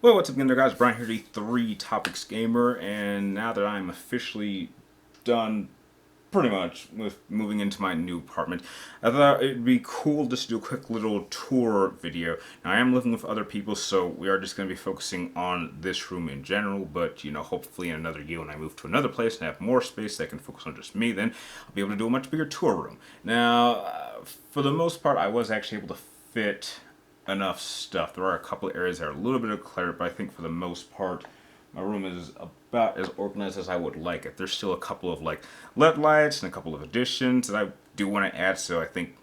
Well, what's up again there, guys? Brian here, the 3TopicsGamer, and now that I'm officially done pretty much with moving into my new apartment, I thought it'd be cool just to do a quick little tour video. Now, I am living with other people, so we are just going to be focusing on this room in general, but, you know, hopefully in another year when I move to another place and have more space that can focus on just me, then I'll be able to do a much bigger tour room. Now, for the most part, I was actually able to fit enough stuff. There are a couple of areas that are a little bit of clutter, but I think for the most part, my room is about as organized as I would like it. There's still a couple of like LED lights and a couple of additions that I do want to add, so I think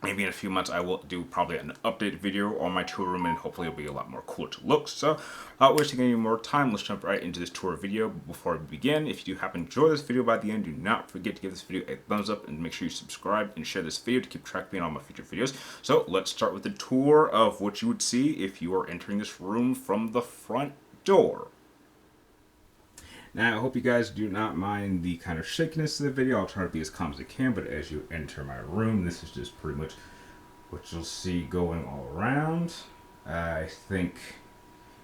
maybe in a few months I will do probably an update video on my tour room, and hopefully it'll be a lot more cooler to look. So without wasting any more time, let's jump right into this tour video. Before we begin, if you do happen to enjoy this video by the end, do not forget to give this video a thumbs up and make sure you subscribe and share this video to keep track of me on all my future videos. So let's start with the tour of what you would see if you are entering this room from the front door. Now, I hope you guys do not mind the kind of shakiness of the video. I'll try to be as calm as I can, but as you enter my room, this is just pretty much what you'll see going all around. I think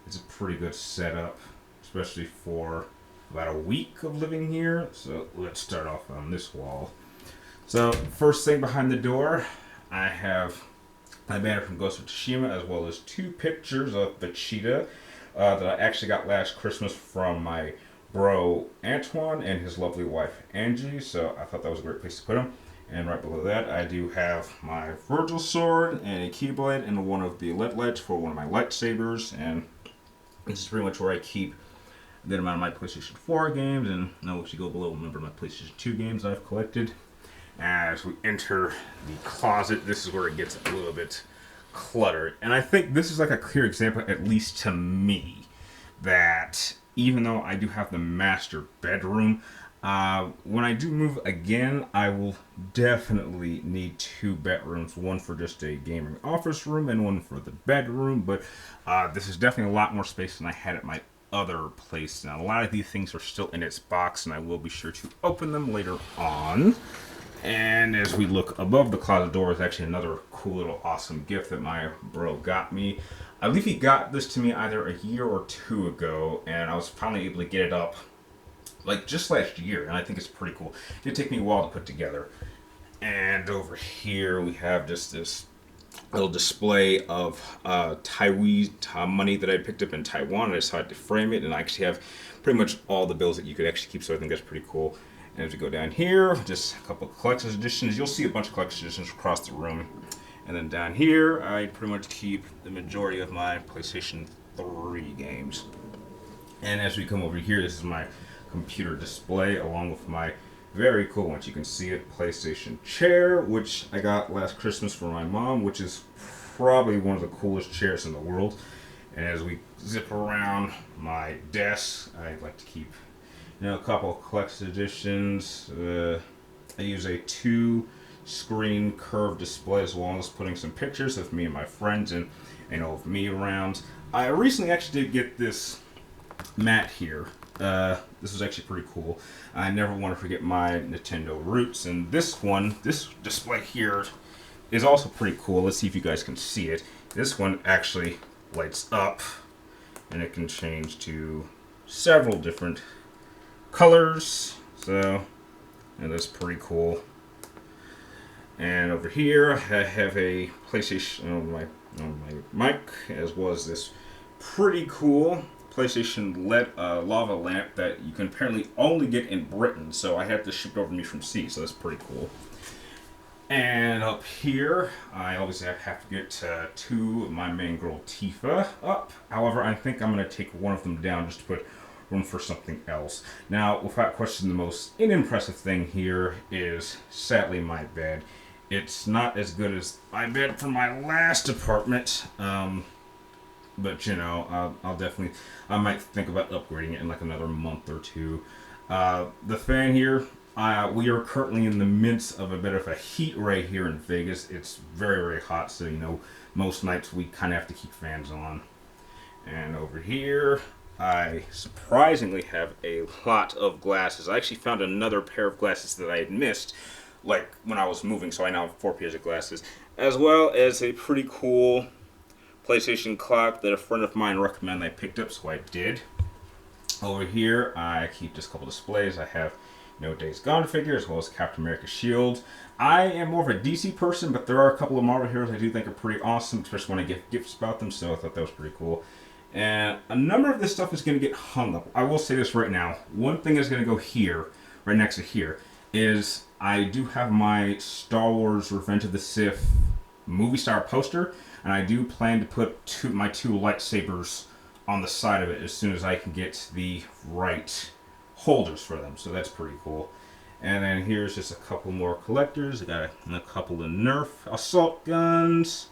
it's a pretty good setup, especially for about a week of living here. So let's start off on this wall. So first thing behind the door, I have my banner from Ghost of Tsushima, as well as two pictures of Vegeta that I actually got last Christmas from my bro Antoine and his lovely wife Angie, so I thought that was a great place to put them. And right below that, I do have my Virgil sword and a keyblade and one of the LED lights for one of my lightsabers, and this is pretty much where I keep a good amount of my PlayStation 4 games, and now if you go below, remember my PlayStation 2 games I've collected. As we enter the closet, this is where it gets a little bit cluttered, and I think this is like a clear example, at least to me, that even though I do have the master bedroom, when I do move again, I will definitely need two bedrooms, one for just a gaming office room and one for the bedroom, but this is definitely a lot more space than I had at my other place. Now, a lot of these things are still in its box, and I will be sure to open them later on. And as we look above the closet door is actually another cool little awesome gift that my bro got me. I believe he got this to me either a year or two ago, and I was finally able to get it up like just last year, and I think it's pretty cool. It did take me a while to put together. And over here we have just this little display of Taiwanese money that I picked up in Taiwan. I decided to frame it, and I actually have pretty much all the bills that you could actually keep, so I think that's pretty cool. And as we go down here, just a couple of collector's editions. You'll see a bunch of collector's editions across the room. And then down here, I pretty much keep the majority of my PlayStation 3 games. And as we come over here, this is my computer display, along with my very cool, once you can see it, PlayStation chair, which I got last Christmas for my mom, which is probably one of the coolest chairs in the world. And as we zip around my desk, I like to keep, you know, a couple of collector's editions. I use a two-screen curved display, as well as putting some pictures of me and my friends, and you know, of me around. I recently actually did get this mat here. This was actually pretty cool. I never want to forget my Nintendo roots, and this display here is also pretty cool. Let's see if you guys can see it. This one actually lights up, and it can change to several different colors, so, and that's pretty cool. And over here I have a PlayStation on my mic, as well as this pretty cool PlayStation LED lava lamp that you can apparently only get in Britain, so I had this shipped over to me from sea, so that's pretty cool. And up here, I always have to get two of my main girl Tifa up. However, I think I'm going to take one of them down just to put room for something else. Now, without question, the most unimpressive thing here is, sadly, my bed. It's not as good as my bed from my last apartment, but you know, I might think about upgrading it in like another month or two. The fan here, we are currently in the midst of a bit of a heat ray here in Vegas. It's very, very hot, so you know, most nights we kind of have to keep fans on. And over here, I surprisingly have a lot of glasses. I actually found another pair of glasses that I had missed, like when I was moving, so I now have 4 pairs of glasses, as well as a pretty cool PlayStation clock that a friend of mine recommended I picked up, so I did. Over here, I keep just a couple displays. I have Days Gone figure as well as Captain America shield. I am more of a DC person, but there are a couple of Marvel heroes I do think are pretty awesome, especially when I get gifts about them, so I thought that was pretty cool. And a number of this stuff is going to get hung up. I will say this right now. One thing is going to go here, right next to here, is I do have my Star Wars Revenge of the Sith movie star poster, and I do plan to put my two lightsabers on the side of it as soon as I can get the right holders for them. So that's pretty cool. And then here's just a couple more collectors. I got a couple of Nerf assault guns,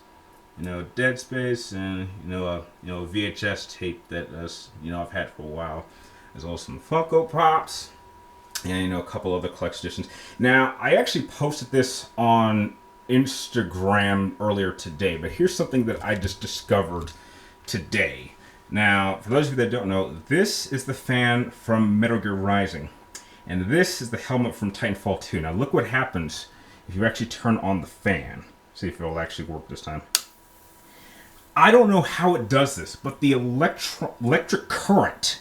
Dead Space, and a VHS tape that I've had for a while. There's also some Funko Pops, and a couple other collection editions. Now I actually posted this on Instagram earlier today, but here's something that I just discovered today. Now, for those of you that don't know, this is the fan from Metal Gear Rising, and this is the helmet from Titanfall 2. Now look what happens if you actually turn on the fan. See if it'll actually work this time. I don't know how it does this, but the electric current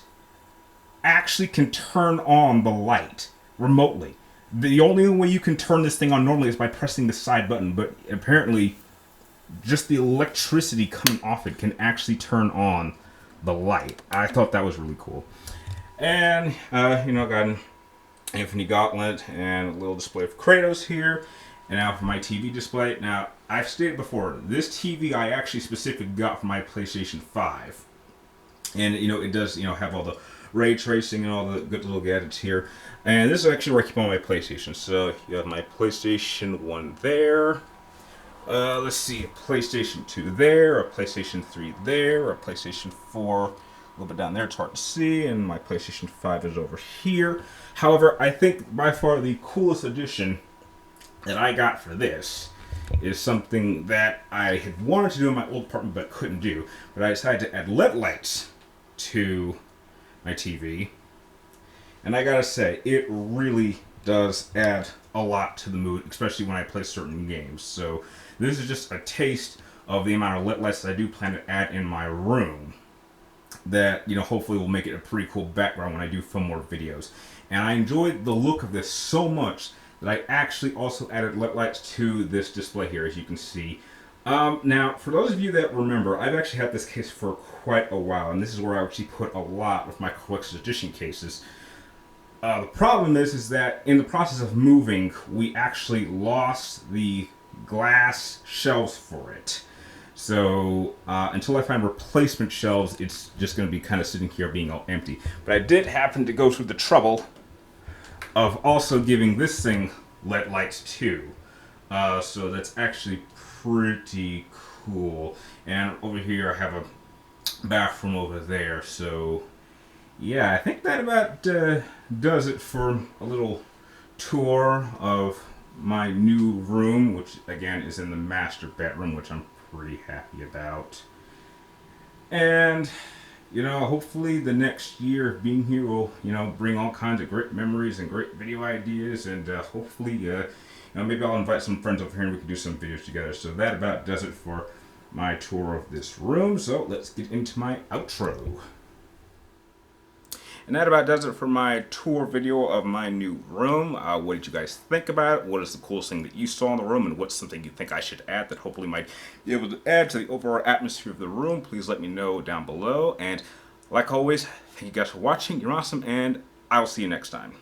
actually can turn on the light remotely. The only way you can turn this thing on normally is by pressing the side button, but apparently just the electricity coming off it can actually turn on the light. I thought that was really cool. And, got an Infinity Gauntlet and a little display of Kratos here. And now for my TV display. Now, I've stated before, this TV I actually specifically got for my PlayStation 5. And, it does, have all the ray tracing and all the good little gadgets here. And this is actually where I keep on my PlayStation. So you have my PlayStation 1 there. Let's see, a PlayStation 2 there, a PlayStation 3 there, a PlayStation 4 a little bit down there, it's hard to see, and my PlayStation 5 is over here. However, I think by far the coolest addition that I got for this is something that I had wanted to do in my old apartment but couldn't do. But I decided to add LED lights to my TV. And I gotta say, it really does add a lot to the mood, especially when I play certain games. So this is just a taste of the amount of LED lights that I do plan to add in my room that, hopefully will make it a pretty cool background when I do film more videos. And I enjoyed the look of this so much that I actually also added LED lights to this display here, as you can see. Now, for those of you that remember, I've actually had this case for quite a while, and this is where I actually put a lot of my collector's edition cases. The problem is that in the process of moving, we actually lost the glass shelves for it. So until I find replacement shelves, it's just going to be kind of sitting here being all empty. But I did happen to go through the trouble of also giving this thing LED lights too. So that's actually pretty cool. And over here I have a bathroom over there. So yeah, I think that about does it for a little tour of my new room, which again is in the master bedroom, which I'm pretty happy about. And hopefully the next year of being here will bring all kinds of great memories and great video ideas, and hopefully maybe I'll invite some friends over here and we can do some videos together. So that about does it for my tour of this room. So let's get into my outro. And that about does it for my tour video of my new room. What did you guys think about it? What is the coolest thing that you saw in the room? And what's something you think I should add that hopefully might be able to add to the overall atmosphere of the room? Please let me know down below. And like always, thank you guys for watching. You're awesome, and I will see you next time.